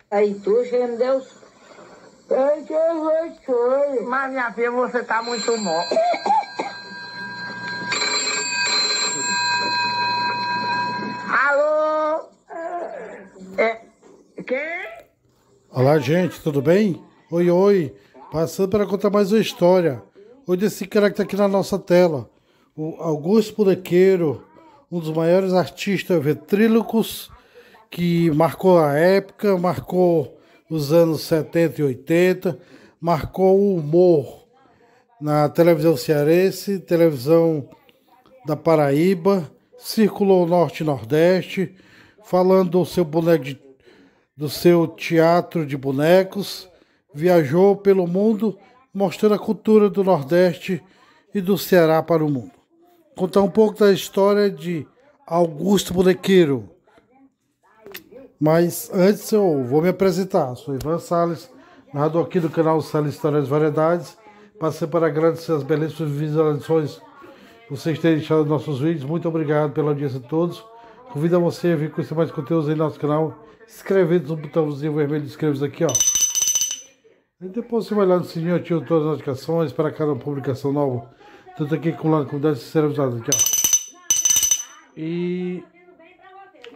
Aí tu, me deu. Eu te choro. Mas minha filha, você tá muito mal. Alô? Quem? Olá, gente, tudo bem? Oi, oi. Passando para contar mais uma história. Hoje esse cara que está aqui na nossa tela, o Augusto Bonequeiro, um dos maiores artistas ventrílocos que marcou a época, marcou os anos 70 e 80, marcou o humor na televisão cearense, televisão da Paraíba, circulou o Norte e Nordeste, falando do seu teatro de bonecos, viajou pelo mundo mostrando a cultura do Nordeste e do Ceará para o mundo. Contar um pouco da história de Augusto Bonequeiro. Mas antes eu vou me apresentar. Sou Ivan Salles, narrador aqui do canal Salles Histórias e Variedades. Passei para agradecer as belíssimas visualizações que vocês terem deixado nos nossos vídeos. Muito obrigado pela audiência de todos. Convido a você a vir conhecer mais conteúdos aí no nosso canal. Inscrevendo no botãozinho vermelho de inscrever aqui, ó. E depois você vai lá no sininho, ativa todas as notificações para cada publicação nova. Tanto aqui como lá na comunidade, ser avisado aqui, ó. E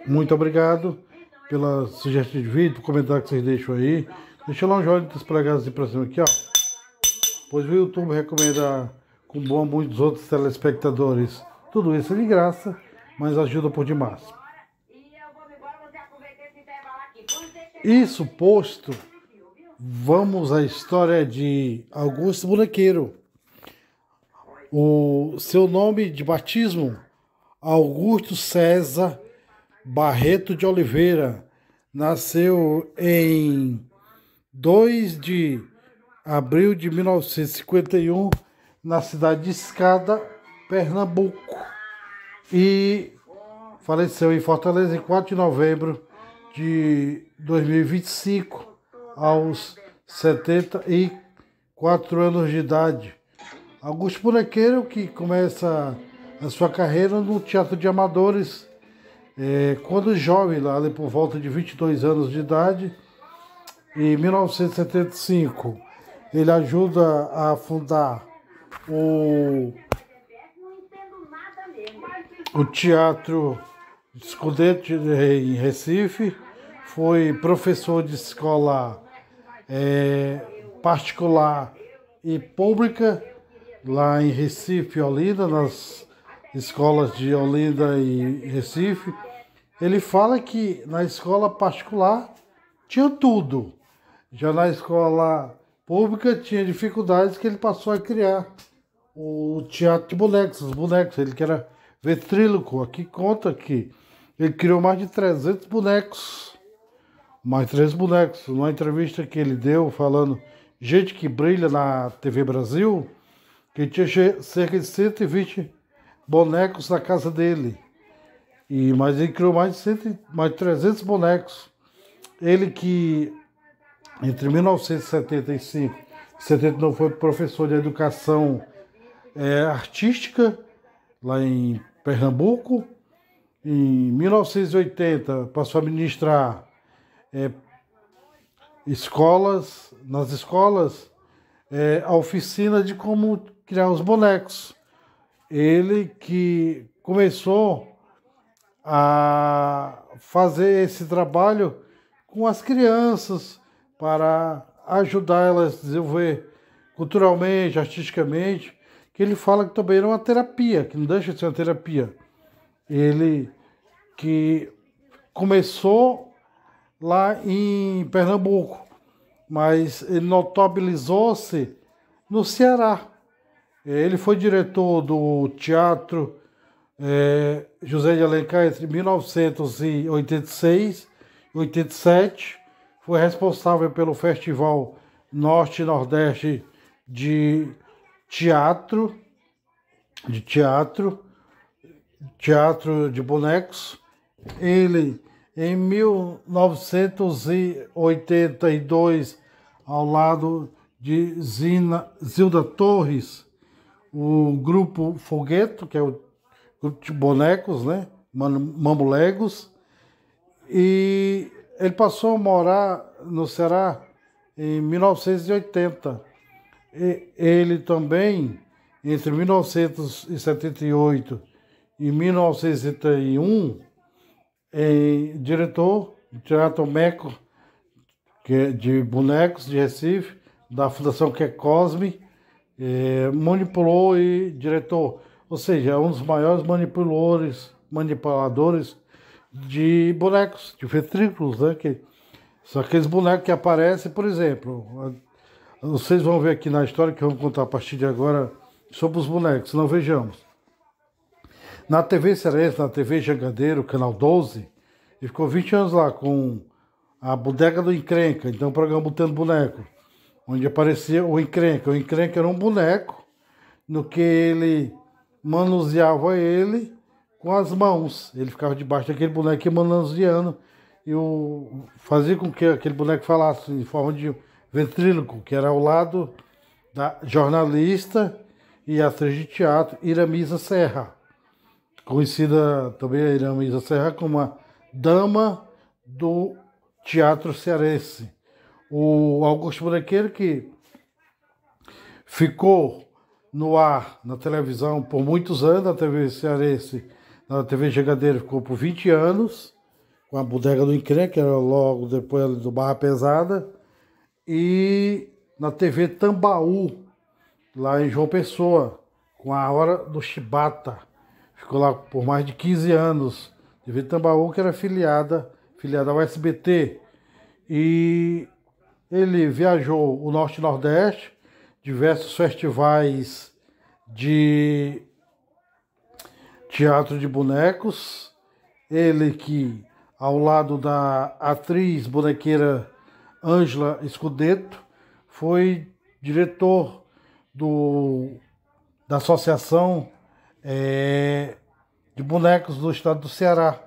muito obrigado pela sugestão de vídeo, por comentário que vocês deixam aí. Deixa lá um joinha dos polegadas de pra cima aqui, ó. Pois o YouTube recomenda com bom a muitos outros telespectadores. Tudo isso é de graça, mas ajuda por demais. Isso posto, vamos à história de Augusto Bonequeiro. O seu nome de batismo, Augusto César Barreto de Oliveira, nasceu em 2 de abril de 1951, na cidade de Escada, Pernambuco, e faleceu em Fortaleza em 4 de novembro de 2025, aos 74 anos de idade. Augusto Bonequeiro, que começa a sua carreira no Teatro de Amadores, quando jovem, lá por volta de 22 anos de idade. Em 1975, ele ajuda a fundar o Teatro Escudeto em Recife. Foi professor de escola particular e pública lá em Recife e Olinda, nas escolas de Olinda e Recife. Ele fala que na escola particular tinha tudo, já na escola pública tinha dificuldades, que ele passou a criar o teatro de bonecos, os bonecos. Ele que era ventríloco, aqui conta que ele criou mais de 300 bonecos. Numa entrevista que ele deu falando Gente que Brilha na TV Brasil, que tinha cerca de 120 bonecos na casa dele. Mas ele criou mais de 300 bonecos. Ele que entre 1975 e 79 foi professor de educação artística lá em Pernambuco. Em 1980 passou a ministrar nas escolas, a oficina de como criar os bonecos. Ele que começou a fazer esse trabalho com as crianças para ajudar elas a desenvolver culturalmente, artisticamente, que ele fala que também era uma terapia, que não deixa de ser uma terapia. Ele que começou lá em Pernambuco, mas ele notabilizou-se no Ceará. Ele foi diretor do Teatro José de Alencar entre 1986 e 87. Foi responsável pelo Festival Norte e Nordeste de Teatro de Bonecos. Ele, em 1982, ao lado de Zilda Torres, o grupo Fogueto, que é o grupo de bonecos, né? Mamulegos. E Ele passou a morar no Ceará em 1980. Ele também, entre 1978 e 1981, é diretor do Teatro Meco, que é de bonecos de Recife, da Fundação Que Cosme, manipulou e diretor, ou seja, é um dos maiores manipuladores de bonecos, de ventrículos, né? Que são aqueles bonecos que aparecem, por exemplo, vocês vão ver aqui na história que eu vou contar a partir de agora sobre os bonecos, não vejamos. Na TV Cearense, na TV Jangadeiro, Canal 12, ele ficou 20 anos lá com a Bodega do Encrenca, então o programa Botando Boneco, onde aparecia o Encrenca. O Encrenca era um boneco no que ele manuseava ele com as mãos. Ele ficava debaixo daquele boneco manuseando e fazia com que aquele boneco falasse em forma de ventríloco, que era ao lado da jornalista e atriz de teatro Iramisa Serra, conhecida também a Iramisa Serra como a dama do teatro cearense. O Augusto Bonequeiro, que ficou no ar na televisão por muitos anos, na TV cearense, na TV Jangadeiro ficou por 20 anos, com a Bodega do Encrenca, que era logo depois do Barra Pesada, e na TV Tambaú, lá em João Pessoa, com a Hora do Chibata. Ficou lá por mais de 15 anos. TV Tambaú, que era filiada ao SBT. E ele viajou o Norte e Nordeste, diversos festivais de teatro de bonecos. Ele que, ao lado da atriz bonequeira Ângela Scudetto, foi diretor da Associação de Bonecos do Estado do Ceará.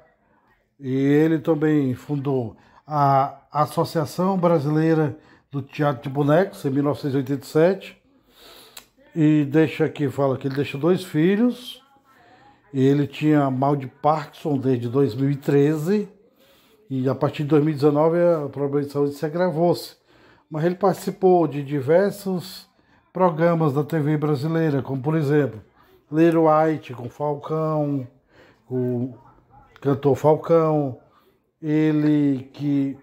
E ele também fundou a Associação Brasileira do Teatro de Bonecos, em 1987. E fala que ele deixou 2 filhos. Ele tinha mal de Parkinson desde 2013. E a partir de 2019 o problema de saúde se agravou-se. Mas ele participou de diversos programas da TV brasileira, como por exemplo, Little White com Falcão, o cantor Falcão. Ele que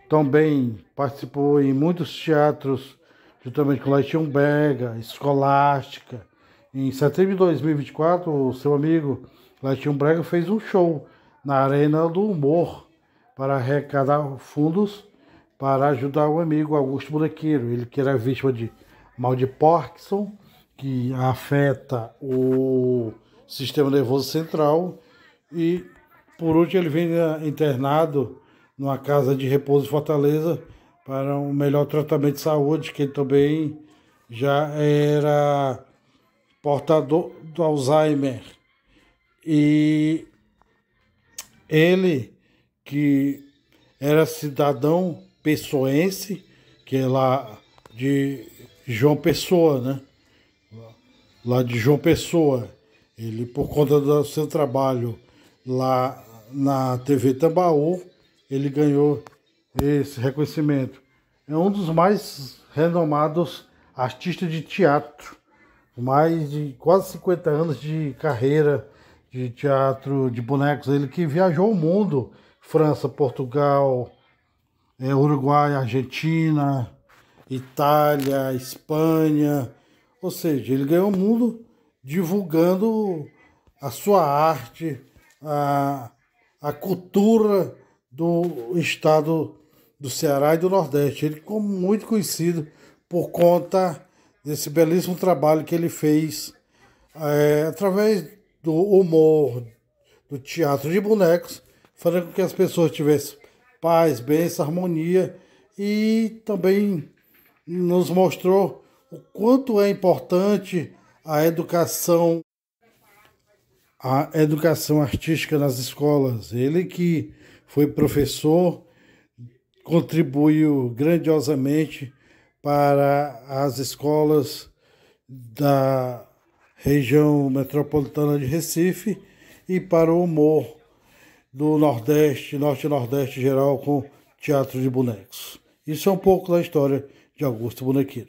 também participou em muitos teatros, juntamente com Leitião Brega, Escolástica. Em setembro de 2024, o seu amigo Leitião Brega fez um show na Arena do Humor para arrecadar fundos para ajudar o amigo Augusto Bonequeiro. Ele que era vítima de mal de Parkinson, que afeta o sistema nervoso central. E, por último, ele vem internado numa casa de repouso em Fortaleza para um melhor tratamento de saúde, que ele também já era portador do Alzheimer. E ele, que era cidadão pessoense, que é lá de João Pessoa, né? Lá de João Pessoa. Ele, por conta do seu trabalho lá na TV Tambaú, ele ganhou esse reconhecimento. É um dos mais renomados artistas de teatro. Mais de quase 50 anos de carreira de teatro de bonecos. Ele que viajou o mundo, França, Portugal, Uruguai, Argentina, Itália, Espanha. Ou seja, ele ganhou o mundo divulgando a sua arte, a cultura do estado do Ceará e do Nordeste. Ele ficou muito conhecido por conta desse belíssimo trabalho que ele fez através do humor, do teatro de bonecos, fazendo com que as pessoas tivessem paz, bênção, harmonia, e também nos mostrou o quanto é importante a educação artística nas escolas. Ele que foi professor, contribuiu grandiosamente para as escolas da região metropolitana de Recife e para o humor do Nordeste, Norte e Nordeste geral com teatro de bonecos. Isso é um pouco da história de Augusto Bonequeiro.